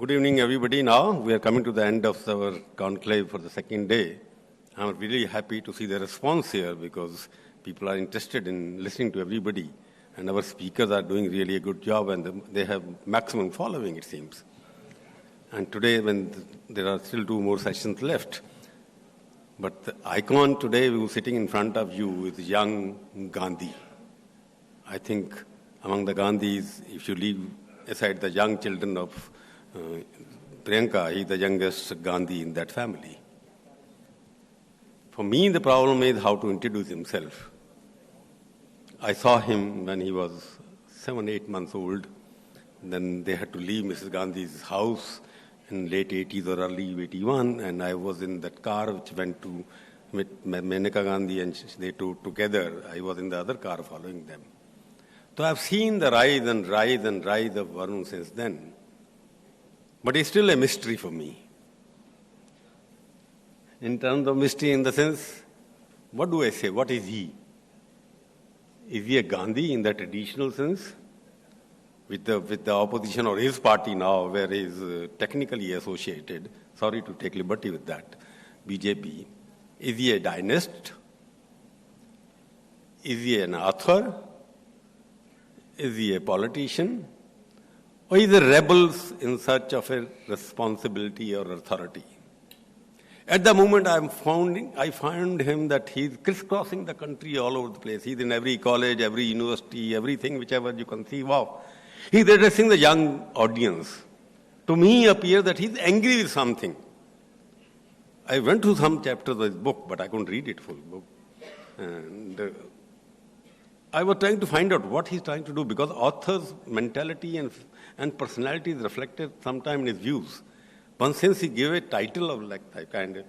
Good evening, everybody. Now we are coming to the end of our conclave for the second day. I'm really happy to see the response here because people are interested in listening to everybody, and our speakers are doing really a good job, and they have maximum following, it seems. And today, when there are still 2 more sessions left, but the icon today who's sitting in front of you is young Gandhi. I think among the Gandhis, if you leave aside the young children of Priyanka, he's the youngest Gandhi in that family. For me, the problem is how to introduce himself. I saw him when he was 7, 8 months old. Then they had to leave Mrs. Gandhi's house in late 80s or early 81, and I was in that car which went to with Maneka Gandhi, and they two together. I was in the other car following them. So I've seen the rise and rise and rise of Varun since then. But it's still a mystery for me. In terms of mystery, in the sense, what do I say? What is he? Is he a Gandhi in the traditional sense? With the opposition or his party now, where he is technically associated, sorry to take liberty with that, BJP. Is he a dynast? Is he an author? Is he a politician? Or is he a rebel in search of a responsibility or authority? At the moment, I found him that he's crisscrossing the country all over the place. He's in every college, every university, everything, whichever you conceive of. He's addressing the young audience. To me, it appears that he's angry with something. I went through some chapters of his book, but I couldn't read it full book. And I was trying to find out what he's trying to do, because author's mentality and personality is reflected sometime in his views. One sense he gave a title of like that kind of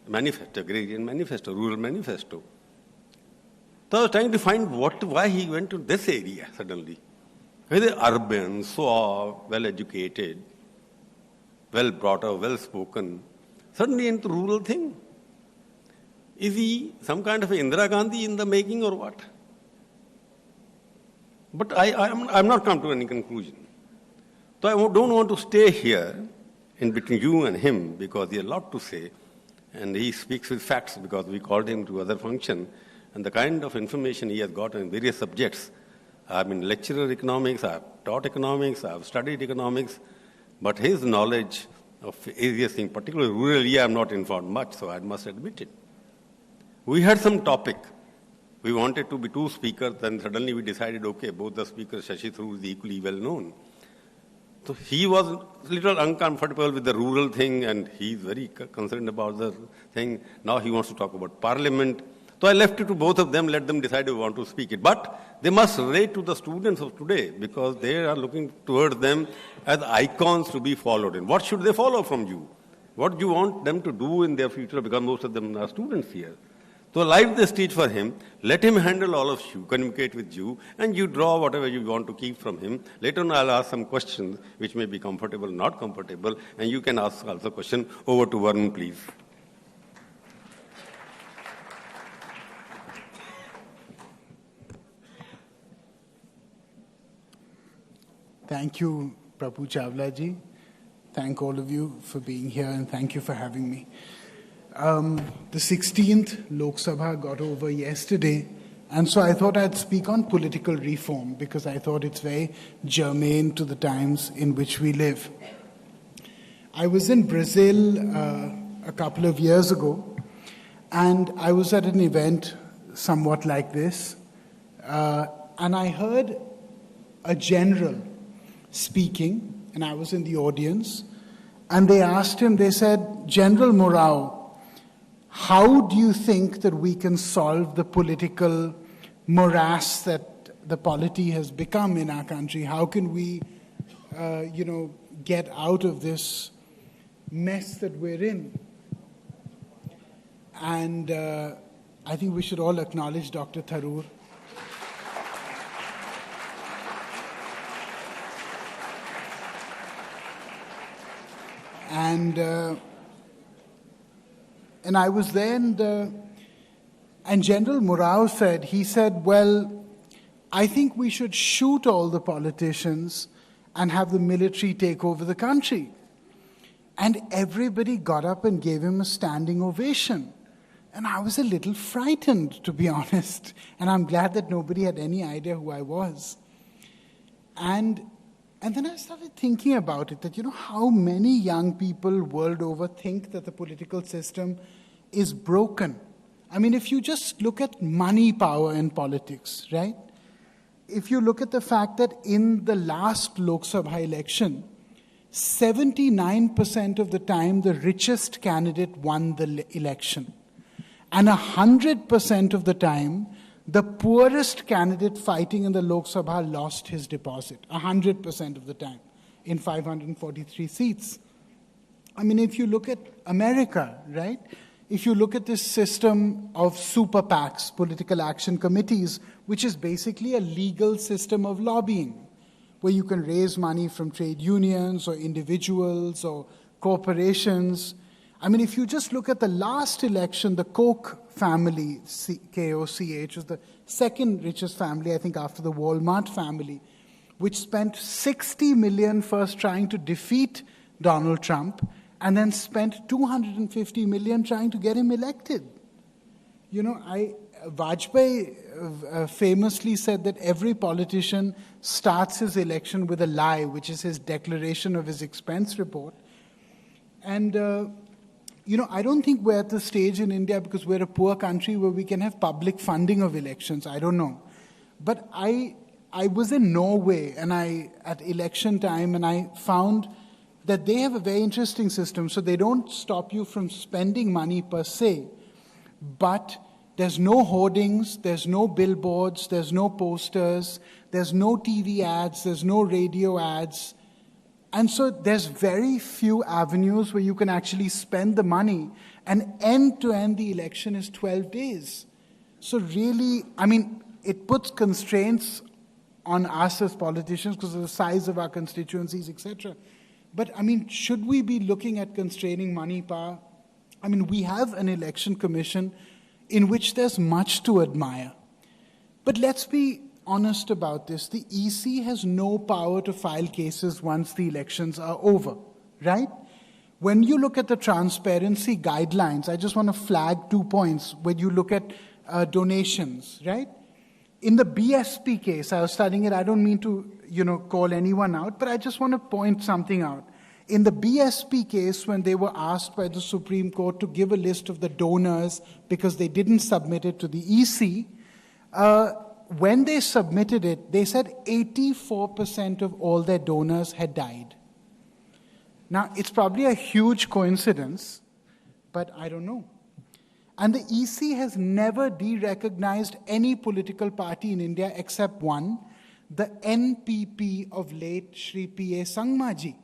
manifesto, agrarian manifesto, rural manifesto. So I was trying to find why he went to this area suddenly. He's urban, suave, well-educated, well-brought up, well-spoken, suddenly into rural thing. Is he some kind of Indira Gandhi in the making or what? But I'm not come to any conclusion. So I don't want to stay here in between you and him, because he has a lot to say, and he speaks with facts because we called him to other function, and the kind of information he has got in various subjects. I've been lecturer economics, I've taught economics, I've studied economics, but his knowledge of areas, in particular rural area, I'm not informed much, so I must admit it. We had some topic. We wanted to be 2 speakers, and suddenly we decided, okay, both the speakers, Shashi Tharoor is equally well known. So he was a little uncomfortable with the rural thing, and he's very concerned about the thing. Now he wants to talk about Parliament. So I left it to both of them, let them decide who want to speak it. But they must relate to the students of today, because they are looking towards them as icons to be followed. And what should they follow from you? What do you want them to do in their future? Because most of them are students here. So live the stage for him, let him handle all of you, communicate with you, and you draw whatever you want to keep from him. Later on, I'll ask some questions which may be comfortable, not comfortable, and you can ask also a question. Over to Varun, please. Thank you, Prabhu Chawla ji. Thank all of you for being here, and thank you for having me. The 16th Lok Sabha got over yesterday, and so I thought I'd speak on political reform, because I thought it's very germane to the times in which we live. I was in Brazil a couple of years ago, and I was at an event somewhat like this, and I heard a general speaking, and I was in the audience, and they asked him, they said, General Morao, how do you think that we can solve the political morass that the polity has become in our country? How can we, get out of this mess that we're in? And I think we should all acknowledge Dr. Tharoor. And I was there, and General Morao said, well, I think we should shoot all the politicians and have the military take over the country. And everybody got up and gave him a standing ovation. And I was a little frightened, to be honest. And I'm glad that nobody had any idea who I was. And then I started thinking about it, that, how many young people world over think that the political system is broken. I mean, if you just look at money power in politics, right? If you look at the fact that in the last Lok Sabha election, 79% of the time the richest candidate won the election. And 100% of the time, the poorest candidate fighting in the Lok Sabha lost his deposit. 100% of the time, in 543 seats. I mean, if you look at America, right? If you look at this system of super PACs, political action committees, which is basically a legal system of lobbying, where you can raise money from trade unions or individuals or corporations. I mean, if you just look at the last election, the Koch family, K-O-C-H, was the second richest family, I think, after the Walmart family, which spent $60 million first trying to defeat Donald Trump, and then spent $250 million trying to get him elected. Vajpayee famously said that every politician starts his election with a lie, which is his declaration of his expense report. And, I don't think we're at the stage in India, because we're a poor country, where we can have public funding of elections. I don't know. But I was in Norway at election time, and I found that they have a very interesting system. So they don't stop you from spending money per se, but there's no hoardings, there's no billboards, there's no posters, there's no TV ads, there's no radio ads. And so there's very few avenues where you can actually spend the money, and end to end the election is 12 days. So really, I mean, it puts constraints on us as politicians because of the size of our constituencies, etc. But, I mean, should we be looking at constraining money power? I mean, we have an election commission in which there's much to admire. But let's be honest about this. The EC has no power to file cases once the elections are over, right? When you look at the transparency guidelines, I just want to flag 2 points. When you look at donations, right? In the BSP case, I was studying it, I don't mean to, call anyone out, but I just want to point something out. In the BSP case, when they were asked by the Supreme Court to give a list of the donors because they didn't submit it to the EC, when they submitted it, they said 84% of all their donors had died. Now, it's probably a huge coincidence, but I don't know. And the EC has never de-recognized any political party in India except one, the NPP of late Shri P.A. Sangmaji.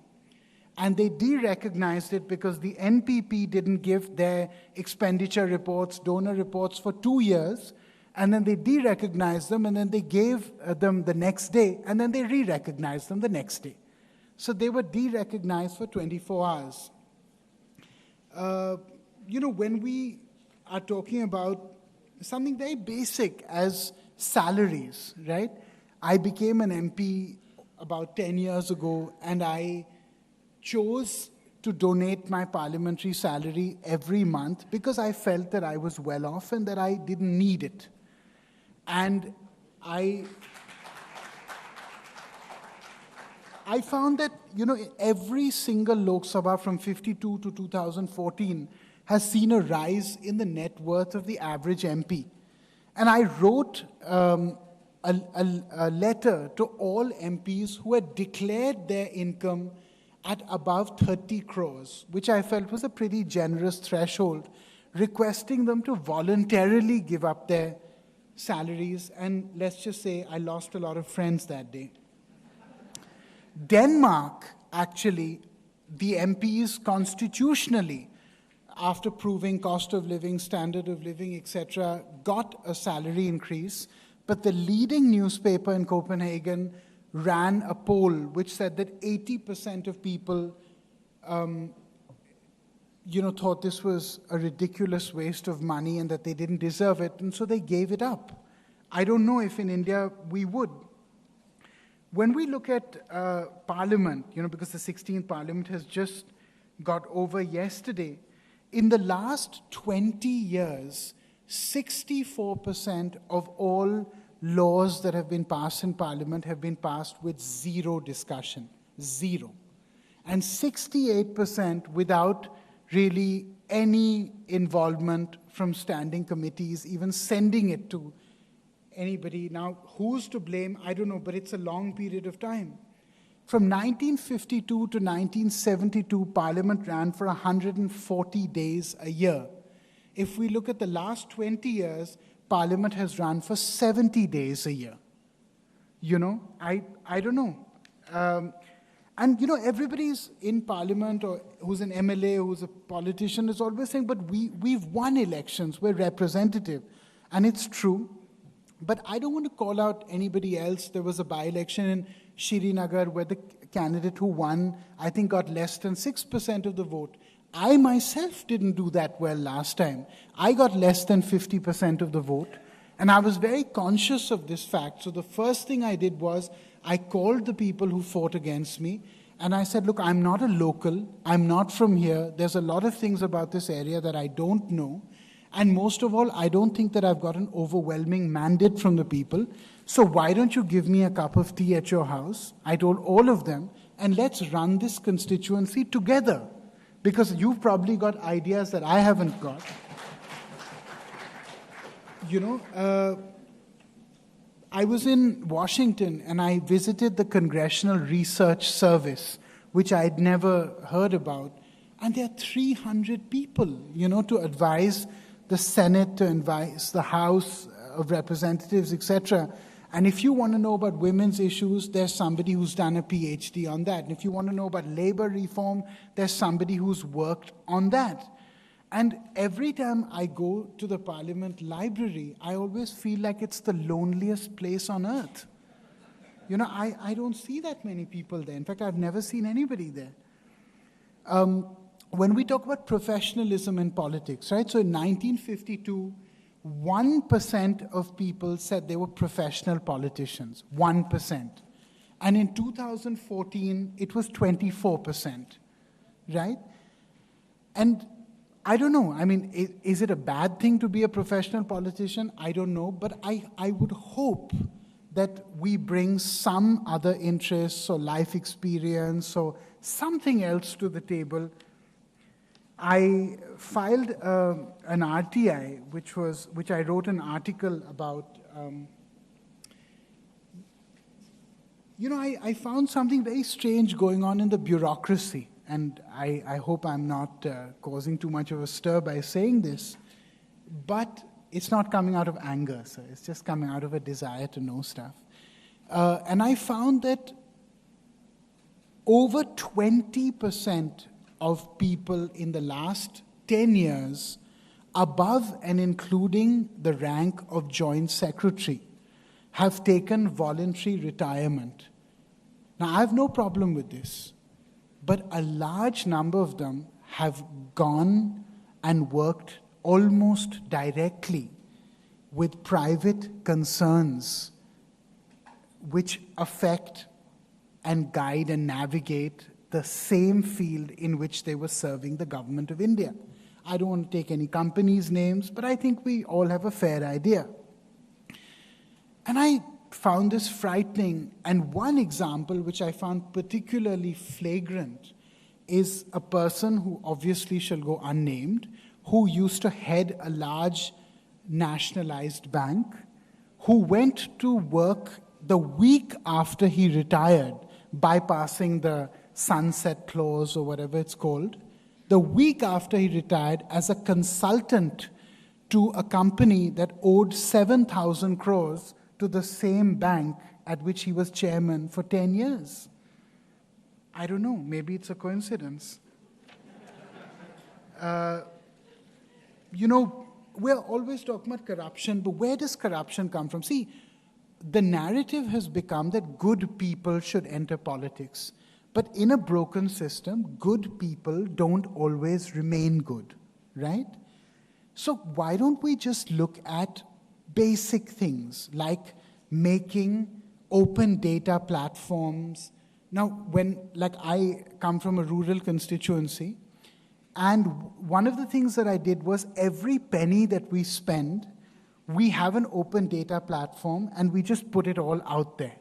And they de-recognized it because the NPP didn't give their expenditure reports, donor reports for 2 years, and then they de-recognized them, and then they gave them the next day, and then they re-recognized them the next day. So they were de-recognized for 24 hours. When we are talking about something very basic as salaries, right? I became an MP about 10 years ago, and I chose to donate my parliamentary salary every month because I felt that I was well off and that I didn't need it. And I found that, every single Lok Sabha from 52 to 2014 has seen a rise in the net worth of the average MP. And I wrote a letter to all MPs who had declared their income at above 30 crores, which I felt was a pretty generous threshold, requesting them to voluntarily give up their salaries. And let's just say I lost a lot of friends that day. Denmark, actually, the MPs constitutionally, after proving cost of living, standard of living, etc., got a salary increase. But the leading newspaper in Copenhagen ran a poll which said that 80% of people, thought this was a ridiculous waste of money and that they didn't deserve it, and so they gave it up. I don't know if in India we would. when we look at Parliament, because the 16th Parliament has just got over yesterday, in the last 20 years, 64% of all laws that have been passed in Parliament have been passed with zero discussion, zero. And 68% without really any involvement from standing committees, even sending it to anybody. Now, who's to blame? I don't know, but it's a long period of time. From 1952 to 1972, Parliament ran for 140 days a year. If we look at the last 20 years, Parliament has run for 70 days a year. I don't know. Everybody's in Parliament or who's an MLA, who's a politician is always saying, but we've won elections, we're representative. And it's true. But I don't want to call out anybody else. There was a by-election in Srinagar where the candidate who won, I think, got less than 6% of the vote. I myself didn't do that well last time. I got less than 50% of the vote. And I was very conscious of this fact. So the first thing I did was I called the people who fought against me. And I said, look, I'm not a local. I'm not from here. There's a lot of things about this area that I don't know. And most of all, I don't think that I've got an overwhelming mandate from the people. So why don't you give me a cup of tea at your house? I told all of them, and let's run this constituency together. Because you've probably got ideas that I haven't got. I was in Washington and I visited the Congressional Research Service, which I'd never heard about. And there are 300 people, to advise the Senate, to advise the House of Representatives, etc. And if you want to know about women's issues, there's somebody who's done a PhD on that. And if you want to know about labor reform, there's somebody who's worked on that. And every time I go to the Parliament library, I always feel like it's the loneliest place on earth. I don't see that many people there. In fact, I've never seen anybody there. When we talk about professionalism in politics, right? So in 1952, 1% of people said they were professional politicians. 1%. And in 2014, it was 24%. Right? And I don't know. I mean, is it a bad thing to be a professional politician? I don't know. But I would hope that we bring some other interests or life experience or something else to the table. I filed an RTI, which I wrote an article about. I found something very strange going on in the bureaucracy. And I hope I'm not causing too much of a stir by saying this. But it's not coming out of anger, sir. It's just coming out of a desire to know stuff. And I found that over 20% of people in the last 10 years, above and including the rank of Joint Secretary, have taken voluntary retirement. Now, I have no problem with this. But a large number of them have gone and worked almost directly with private concerns which affect and guide and navigate the same field in which they were serving the government of India. I don't want to take any companies' names, but I think we all have a fair idea. And I found this frightening, and one example which I found particularly flagrant is a person who obviously shall go unnamed, who used to head a large nationalized bank, who went to work the week after he retired, bypassing the sunset clause or whatever it's called, the week after he retired as a consultant to a company that owed 7,000 crores to the same bank at which he was chairman for 10 years. I don't know, maybe it's a coincidence. We're always talking about corruption, but where does corruption come from? See, the narrative has become that good people should enter politics. But in a broken system, good people don't always remain good, right? So why don't we just look at basic things like making open data platforms. Now, I come from a rural constituency, and one of the things that I did was every penny that we spend, we have an open data platform, and we just put it all out there.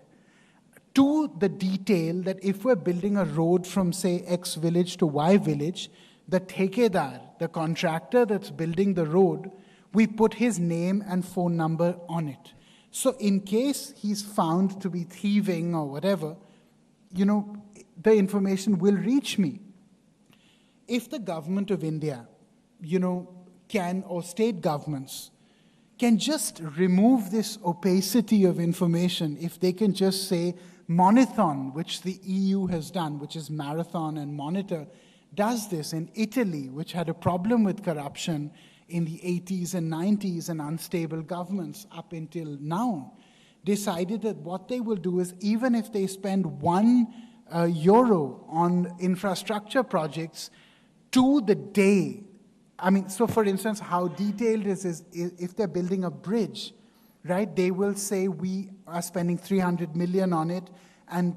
To the detail that if we're building a road from, say, X village to Y village, the thekedar, the contractor that's building the road, we put his name and phone number on it. So in case he's found to be thieving or whatever, the information will reach me. If the government of India, can, or state governments, can just remove this opacity of information, if they can just say, Monithon, which the EU has done, which is Marathon and Monitor, does this in Italy, which had a problem with corruption in the 80s and 90s and unstable governments up until now, decided that what they will do is, even if they spend €1 on infrastructure projects to the day, so for instance, how detailed this is if they're building a bridge, right? They will say, we are spending 300 million on it, and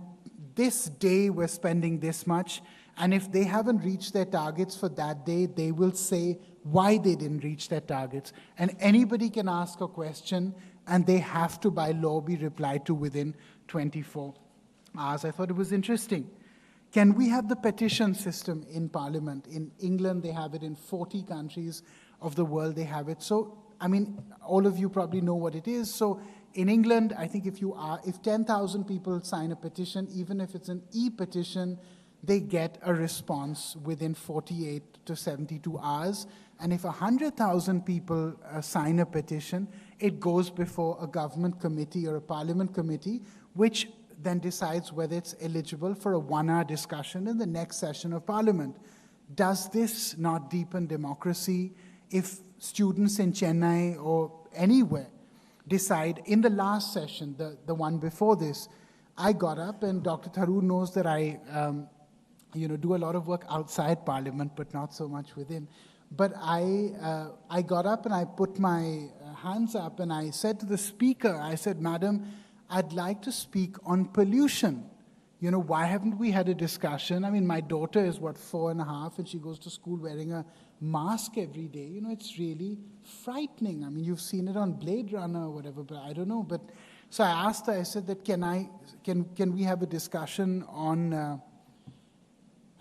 this day we're spending this much. And if they haven't reached their targets for that day, they will say why they didn't reach their targets. And anybody can ask a question, and they have to, by law, be replied to within 24 hours. I thought it was interesting. Can we have the petition system in Parliament? In England, they have it. In 40 countries of the world, they have it. So, all of you probably know what it is. So in England, I think if 10,000 people sign a petition, even if it's an e-petition, they get a response within 48 to 72 hours. And if 100,000 people sign a petition, it goes before a government committee or a parliament committee, which then decides whether it's eligible for a 1-hour discussion in the next session of parliament. Does this not deepen democracy if students in Chennai or anywhere decide, in the last session, the one before this, I got up, and Dr. Tharoor knows that I do a lot of work outside Parliament, but not so much within. But I got up and I put my hands up and I said to the speaker, I said, Madam, I'd like to speak on pollution. Why haven't we had a discussion? My daughter is, 4.5, and she goes to school wearing a mask every day. It's really frightening. You've seen it on Blade Runner or whatever, but I don't know. But so I asked her, I said that can we have a discussion on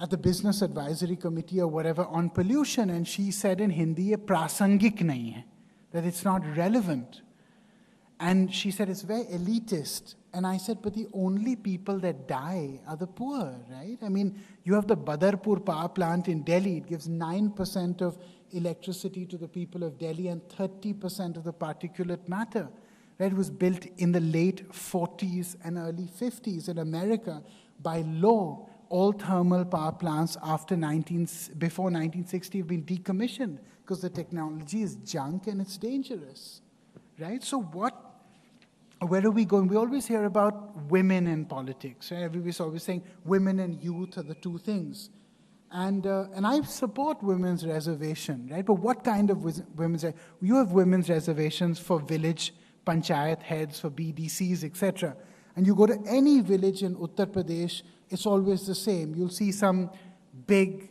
at the Business Advisory Committee or whatever on pollution? And she said in Hindi, ye prasangik nahi hai, that it's not relevant. And she said it's very elitist. And I said, but the only people that die are the poor, right? You have the Badarpur power plant in Delhi. It gives 9% of electricity to the people of Delhi and 30% of the particulate matter. Right? It was built in the late 40s and early 50s in America. By law, all thermal power plants before 1960 have been decommissioned because the technology is junk and it's dangerous. Right? So where are we going? We always hear about women in politics. Right? Everybody's always saying women and youth are the two things. And I support women's reservation, right? But what kind of women's reservation? You have women's reservations for village panchayat heads, for BDCs, etc. And you go to any village in Uttar Pradesh, it's always the same. You'll see some big,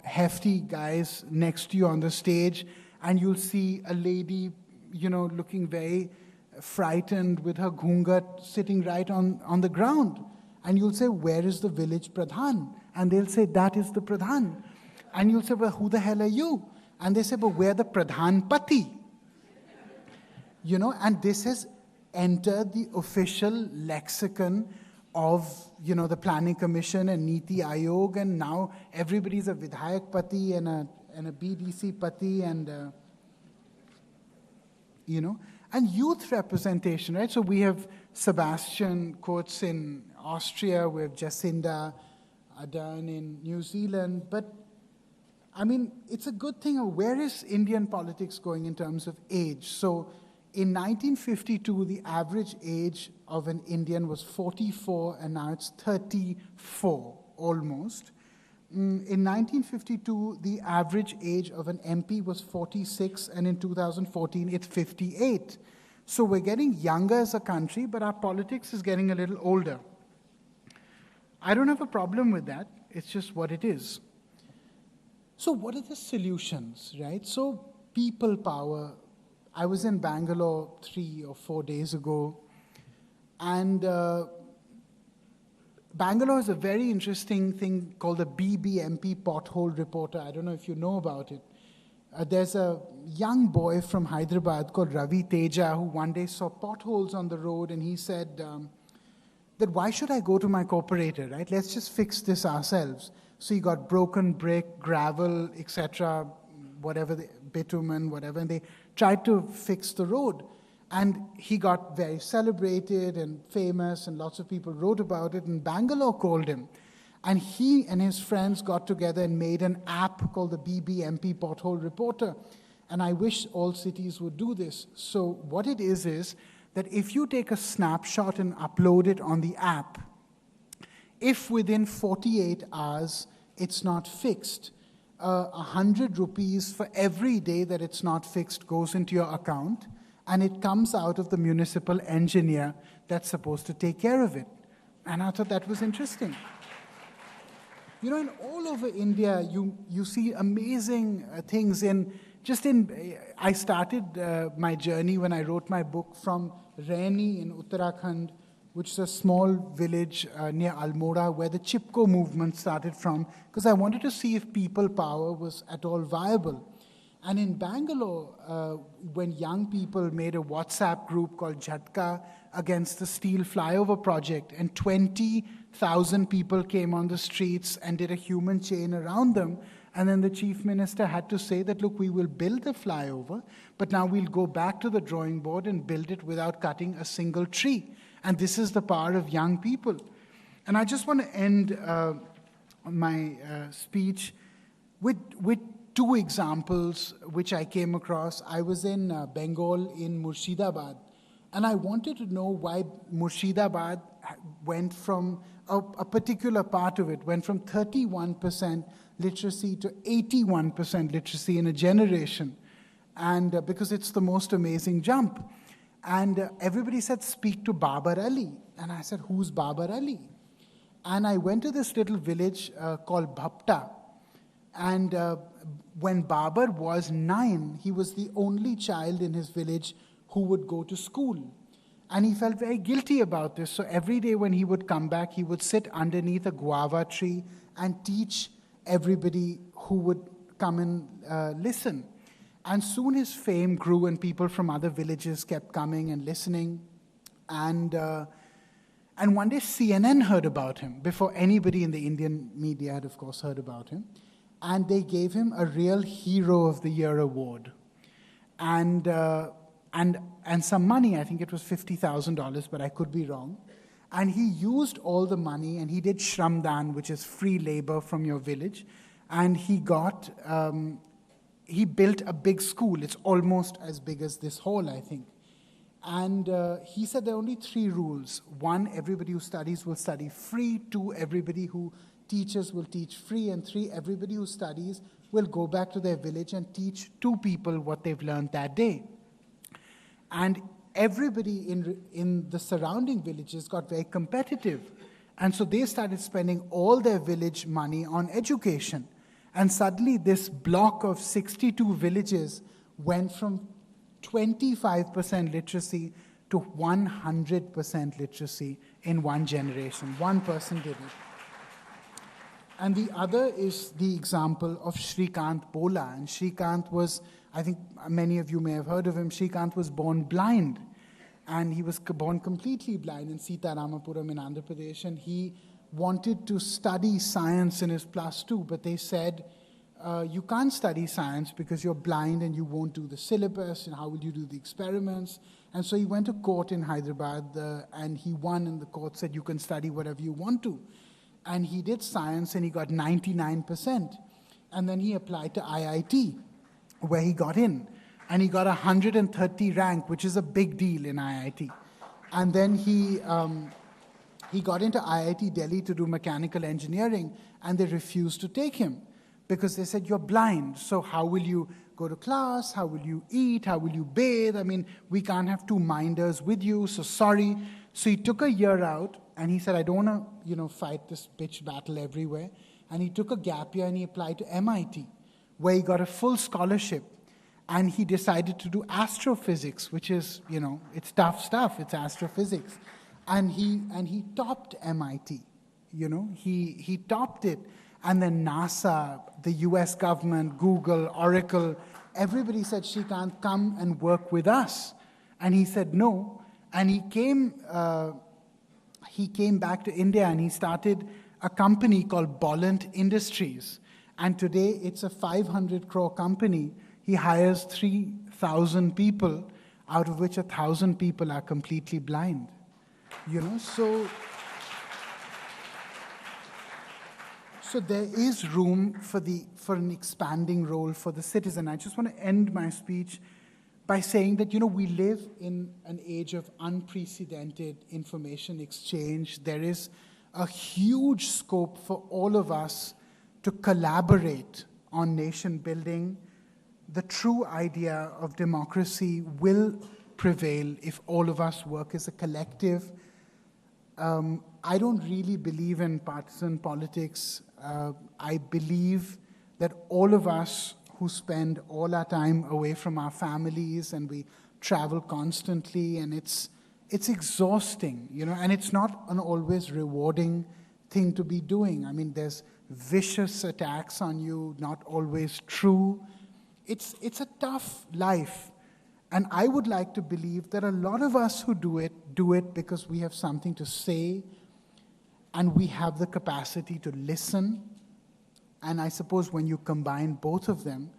hefty guys next to you on the stage, and you'll see a lady, looking very frightened with her ghungat sitting right on the ground. And you'll say, where is the village pradhan? And they'll say, that is the pradhan. And you'll say, well, who the hell are you? And they say, but we're the pradhan pati. And this has entered the official lexicon of, the Planning Commission and Niti Aayog, and now everybody's a Vidhayak Pati and a BDC Pati and, and youth representation, right? So we have Sebastian Kurz in Austria, we have Jacinda Ardern in New Zealand, but it's a good thing. Where is Indian politics going in terms of age? So in 1952, the average age of an Indian was 44, and now it's 34, almost. In 1952, the average age of an MP was 46, and in 2014, it's 58. So we're getting younger as a country, but our politics is getting a little older. I don't have a problem with that. It's just what it is. So what are the solutions, right? So people power. I was in Bangalore 3 or 4 days ago, and Bangalore is a very interesting thing called the BBMP Pothole Reporter. I don't know if you know about it. There's a young boy from Hyderabad called Ravi Teja who one day saw potholes on the road, and he said that why should I go to my corporator, right? Let's just fix this ourselves. So he got broken brick, gravel, etc., whatever, bitumen, whatever, and they tried to fix the road. And he got very celebrated and famous, and lots of people wrote about it, and Bangalore called him. And he and his friends got together and made an app called the BBMP Pothole Reporter. And I wish all cities would do this. So what it is that if you take a snapshot and upload it on the app, if within 48 hours it's not fixed, 100 rupees for every day that it's not fixed goes into your account, and it comes out of the municipal engineer that's supposed to take care of it. And I thought that was interesting. You know, in all over India, you see amazing things. I started my journey when I wrote my book from Raini in Uttarakhand, which is a small village near Almora, where the Chipko movement started from, because I wanted to see if people power was at all viable. And in Bangalore, when young people made a WhatsApp group called Jhatka against the steel flyover project, and 20,000 people came on the streets and did a human chain around them, and then the chief minister had to say that, look, we will build the flyover, but now we'll go back to the drawing board and build it without cutting a single tree. And this is the power of young people. And I just want to end my speech with two examples which I came across. I was in Bengal in Murshidabad, and I wanted to know why Murshidabad went from, a particular part of it went from 31% literacy to 81% literacy in a generation, and because it's the most amazing jump. And everybody said, speak to Babar Ali. And I said, who's Babar Ali? And I went to this little village called Bhapta. And when Babar was 9, he was the only child in his village who would go to school. And he felt very guilty about this. So every day when he would come back, he would sit underneath a guava tree and teach everybody who would come and listen. And soon his fame grew, and people from other villages kept coming and listening. And one day CNN heard about him, before anybody in the Indian media had, of course, heard about him. And they gave him a real Hero of the Year award. And some money, I think it was $50,000, but I could be wrong. And he used all the money, and he did Shramdan, which is free labor from your village. And he got... he built a big school. It's almost as big as this hall, I think. And he said there are only 3 rules. 1, everybody who studies will study free. 2, everybody who teaches will teach free. And 3, everybody who studies will go back to their village and teach 2 people what they've learned that day. And everybody in the surrounding villages got very competitive. And so they started spending all their village money on education. And suddenly this block of 62 villages went from 25% literacy to 100% literacy in one generation. One person did it. And the other is the example of Shrikant Bola. And Shrikant was, I think many of you may have heard of him, Shrikant was born blind. And he was born completely blind in Sitaramapuram in Andhra Pradesh. And he wanted to study science in his +2, but they said, you can't study science because you're blind and you won't do the syllabus, and how will you do the experiments? And so he went to court in Hyderabad, and he won, and the court said, you can study whatever you want to. And he did science, and he got 99%. And then he applied to IIT, where he got in. And he got 130 rank, which is a big deal in IIT. And then he got into IIT Delhi to do mechanical engineering, and they refused to take him. because they said, you're blind, so how will you go to class? How will you eat? How will you bathe? I mean, we can't have two minders with you, so sorry. So he took a year out, and he said, I don't want to, fight this bitch battle everywhere. And he took a gap year and he applied to MIT, where he got a full scholarship. And he decided to do astrophysics, which is, it's tough stuff. It's astrophysics. And he topped MIT. He topped it. And then NASA, the US government, Google, Oracle, everybody said she can't come and work with us. And he said no. And he came back to India and he started a company called Bolland Industries. And today it's a 500 crore company. He hires 3,000 people, out of which 1,000 people are completely blind. So there is room for an expanding role for the citizen. I just want to end my speech by saying that, we live in an age of unprecedented information exchange. There is a huge scope for all of us to collaborate on nation building. The true idea of democracy will prevail if all of us work as a collective. I don't really believe in partisan politics. I believe that all of us who spend all our time away from our families and we travel constantly, and it's exhausting, and it's not an always rewarding thing to be doing. I mean, there's vicious attacks on you, not always true. It's a tough life. And I would like to believe that a lot of us who do it because we have something to say and we have the capacity to listen. And I suppose when you combine both of them,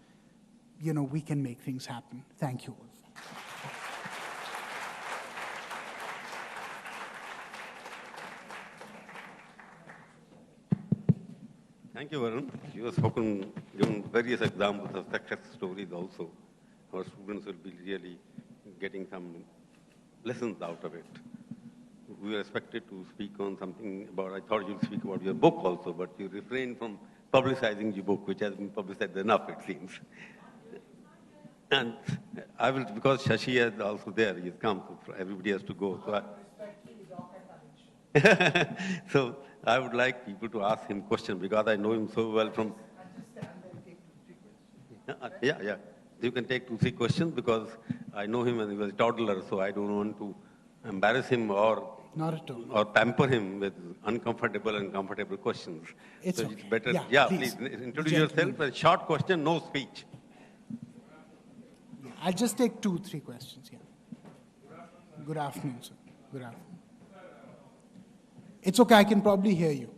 we can make things happen. Thank you all. Thank you, Varun. You have given various examples of success stories also. Our students will be really getting some lessons out of it. We were expected to speak on something I thought you'd speak about your book also, but you refrained from publicizing your book, which has been publicized enough, it seems. And I will, because Shashi is also there, he's come, so everybody has to go. So I would like people to ask him questions, because I know him so well from... Yeah. You can take 2-3 questions, because I know him when he was a toddler, so I don't want to embarrass him or pamper him with uncomfortable and comfortable questions. It's better. Please introduce yourself. A short question, no speech. I'll just take 2-3 questions. Good afternoon, sir. Good afternoon. It's okay, I can probably hear you.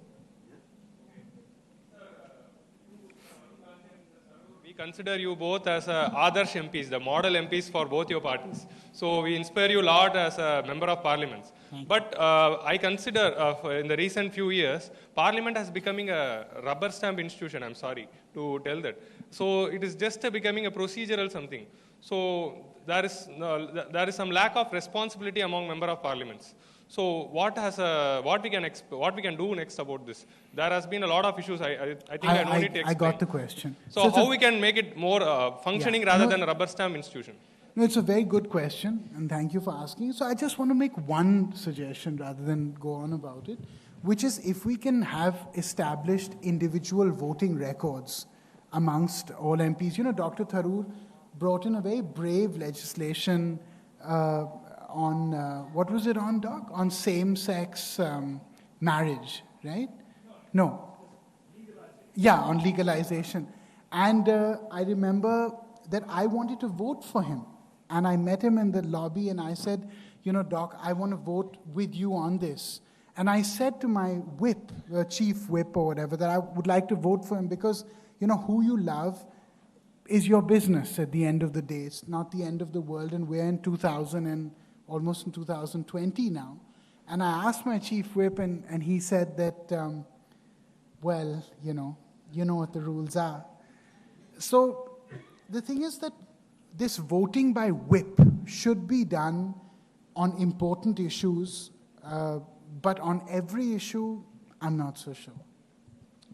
We consider you both as Adarsh MPs, the model MPs for both your parties. So we inspire you a lot as a member of Parliament. But I consider in the recent few years, Parliament has becoming a rubber stamp institution, I'm sorry to tell that. So it is just becoming a procedural something. So there is some lack of responsibility among member of parliaments. So what we can do next about this? There has been a lot of issues. I think I don't need to explain. I got the question. So how we can make it more functioning rather than a rubber stamp institution? No, it's a very good question, and thank you for asking. So I just want to make one suggestion rather than go on about it, which is if we can have established individual voting records amongst all MPs. Dr. Tharoor brought in a very brave legislation on, what was it on, Doc? On same-sex marriage, right? No. Yeah, on legalization. And I remember that I wanted to vote for him. And I met him in the lobby and I said, Doc, I want to vote with you on this. And I said to my whip, chief whip or whatever, that I would like to vote for him because, who you love is your business at the end of the day. It's not the end of the world, and we're in 2000 and almost in 2020 now. And I asked my chief whip, and he said that, well, you know what the rules are. So the thing is that this voting by whip should be done on important issues, but on every issue, I'm not so sure.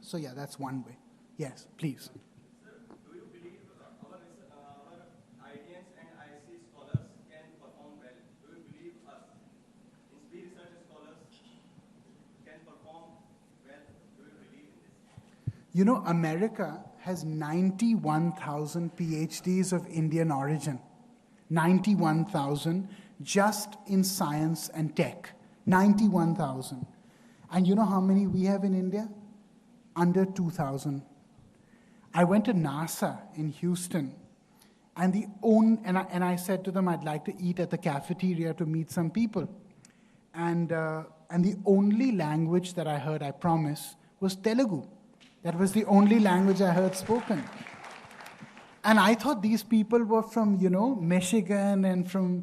So yeah, that's one way. Yes, please. Sir, do you believe our IDNs and IC scholars can perform well? Do you believe us, we research scholars, can perform well? Do you believe in this? You know, America has 91,000 PhDs of Indian origin. 91,000 just in science and tech. 91,000. And you know how many we have in India? Under 2,000. I went to NASA in Houston, and I said to them, I'd like to eat at the cafeteria to meet some people. And the only language that I heard, I promise, was Telugu. That was the only language I heard spoken. And I thought these people were from, Michigan and from,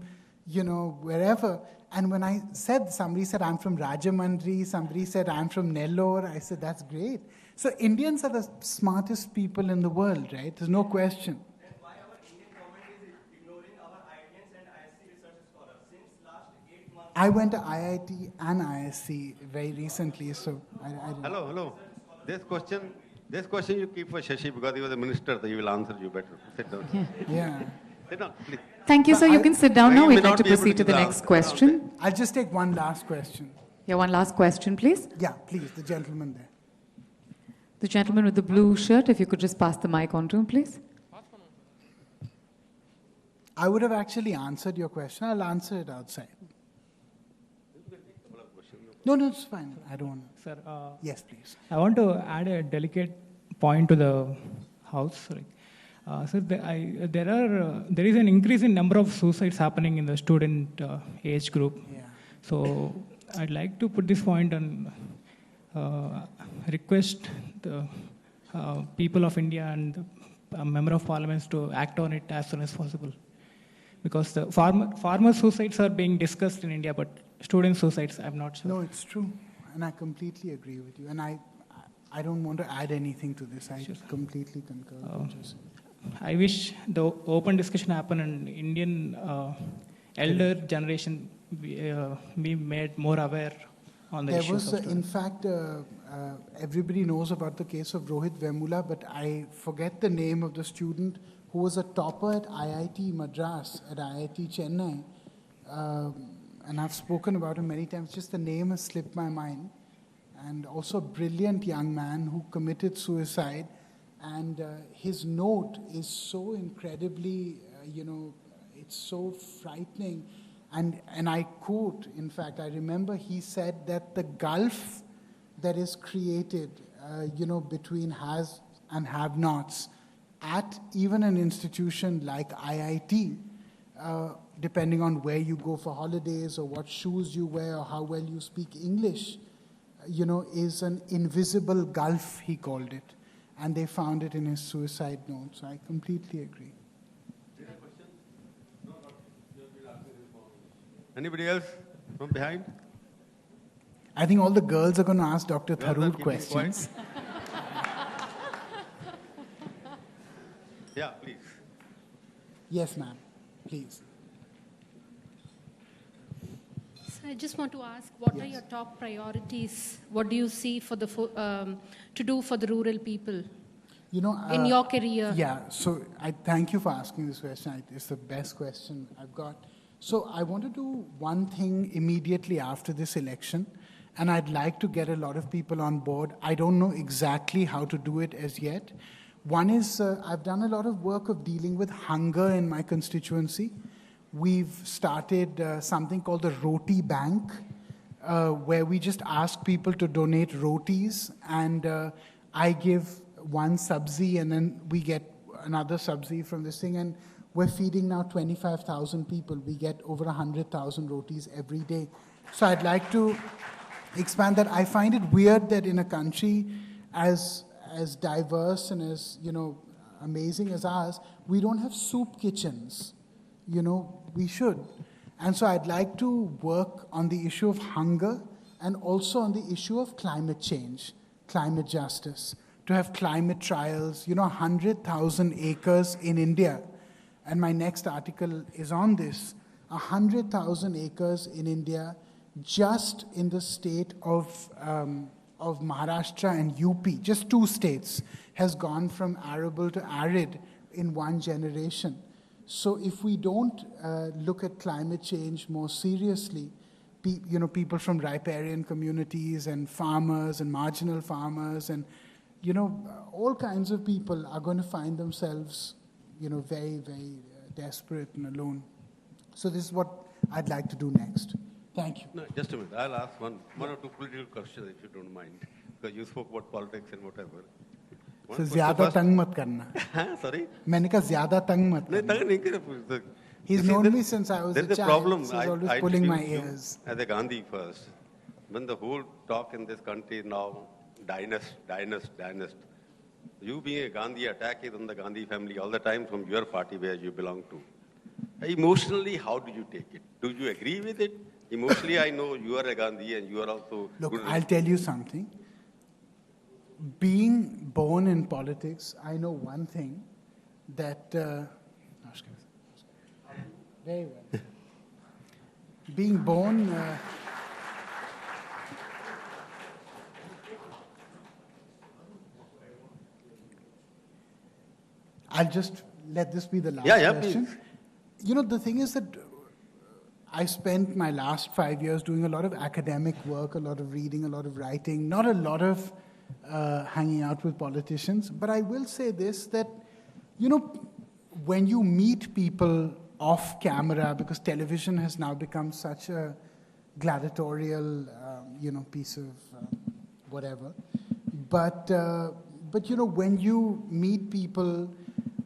wherever. And when somebody said, I'm from Rajamandri, somebody said, I'm from Nellore, I said, that's great. So Indians are the smartest people in the world, right? There's no question. Then why our Indian government is ignoring our IDNs and ISC research scholars since last 8 months? I went to IIT and ISC very recently, so I Hello. This question you keep for Shashi because he was a minister, so he will answer you better. Sit down. Yeah. Sit down, please. Thank you, sir. You can sit down now. We'd like to proceed to the next question. I'll just take one last question. Yeah, one last question, please. Yeah, please, the gentleman there. The gentleman with the blue shirt, if you could just pass the mic on to him, please. I would have actually answered your question. I'll answer it outside. No, it's fine. I don't want to. Sir, Yes, please. I want to add a delicate point to the House. Sir, there is an increase in number of suicides happening in the student age group. Yeah. So I'd like to put this point and request the people of India and the member of parliaments to act on it as soon as possible. Because the farmer suicides are being discussed in India, but student suicides, I'm not sure. No, it's true. And I completely agree with you. And I don't want to add anything to this. I completely concur with what you said. I wish the open discussion happen and Indian elder generation be made more aware on the issues. There was, in fact, everybody knows about the case of Rohit Vemula, but I forget the name of the student who was a topper at IIT Madras, at IIT Chennai. And I've spoken about him many times. Just the name has slipped my mind. And also a brilliant young man who committed suicide. And his note is so incredibly, it's so frightening. And I quote, in fact, I remember he said that the gulf that is created, between has and have-nots at even an institution like IIT, depending on where you go for holidays or what shoes you wear or how well you speak English, is an invisible gulf, he called it. And they found it in his suicide note. So I completely agree. Anybody else from behind? I think all the girls are going to ask Dr. Tharoor questions. Yeah, please. Yes, ma'am. Please. So I just want to ask, what are your top priorities? What do you see for the to do for the rural people in your career? Yeah, so I thank you for asking this question. It's the best question I've got. So I want to do one thing immediately after this election, and I'd like to get a lot of people on board. I don't know exactly how to do it as yet. One is I've done a lot of work of dealing with hunger in my constituency. We've started something called the Roti Bank, where we just ask people to donate rotis, and I give one sabzi, and then we get another sabzi from this thing, and we're feeding now 25,000 people. We get over 100,000 rotis every day. So I'd like to expand that. I find it weird that in a country as diverse and as, amazing as ours, we don't have soup kitchens. We should. And so I'd like to work on the issue of hunger and also on the issue of climate change, climate justice, to have climate trials, 100,000 acres in India. And my next article is on this. 100,000 acres in India, just in the state of of Maharashtra and UP, just 2 states, has gone from arable to arid in 1 generation. So if we don't look at climate change more seriously, people from riparian communities and farmers and marginal farmers and, all kinds of people are going to find themselves, very, very desperate and alone. So this is what I'd like to do next. Thank you. No, just a minute. I'll ask one or two political questions if you don't mind, because you spoke about politics and whatever. So ज़्यादा तंग मत करना. Sorry? मैंने कहा ज़्यादा तंग मत नहीं, तंग नहीं करना. He's known me since I was a child. There's a problem. So he's always pulling my ears. As a Gandhi first, when the whole talk in this country is now dynast. You being a Gandhi attack is on the Gandhi family all the time from your party where you belong to. Emotionally, how do you take it? Do you agree with it? Emotionally, I know you are a Gandhi and you are also... Look, I'll tell you something. Being born in politics, I know one thing, that... very well. Being born... I'll just let this be the last question. Please. The thing is that I spent my last 5 years doing a lot of academic work, a lot of reading, a lot of writing, not a lot of hanging out with politicians. But I will say this, that, when you meet people off camera, because television has now become such a gladiatorial, piece of whatever. But when you meet people,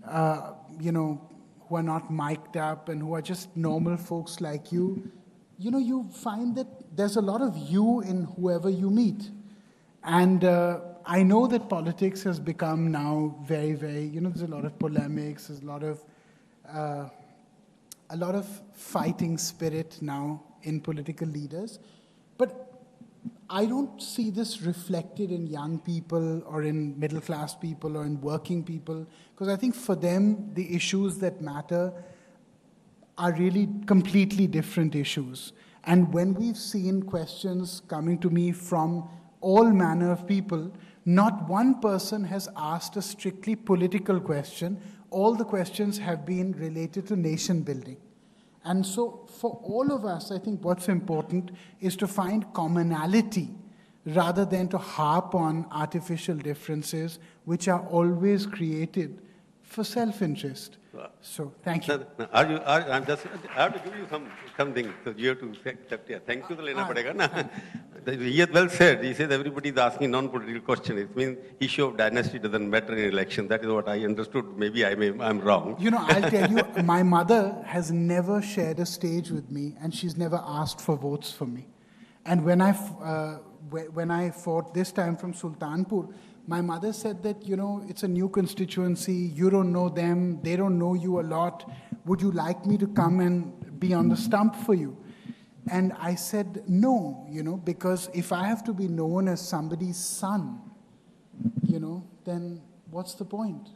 who are not mic'd up and who are just normal folks like you, you find that there's a lot of you in whoever you meet. And I know that politics has become now very, very, there's a lot of polemics, there's a lot of fighting spirit now in political leaders. But I don't see this reflected in young people or in middle-class people or in working people, because I think for them, the issues that matter are really completely different issues. And when we've seen questions coming to me from all manner of people, not one person has asked a strictly political question. All the questions have been related to nation building. And so for all of us, I think what's important is to find commonality rather than to harp on artificial differences, which are always created for self-interest. So, thank you. I have to give you something. So you have to accept it. Thank you. He has well said. He says everybody is asking non-political questions. It means issue of dynasty doesn't matter in election. That is what I understood. Maybe I'm wrong. I'll tell you, my mother has never shared a stage with me, and she's never asked for votes for me. And when I fought this time from Sultanpur, my mother said that, it's a new constituency, you don't know them, they don't know you a lot. Would you like me to come and be on the stump for you? And I said, no, because if I have to be known as somebody's son, then what's the point?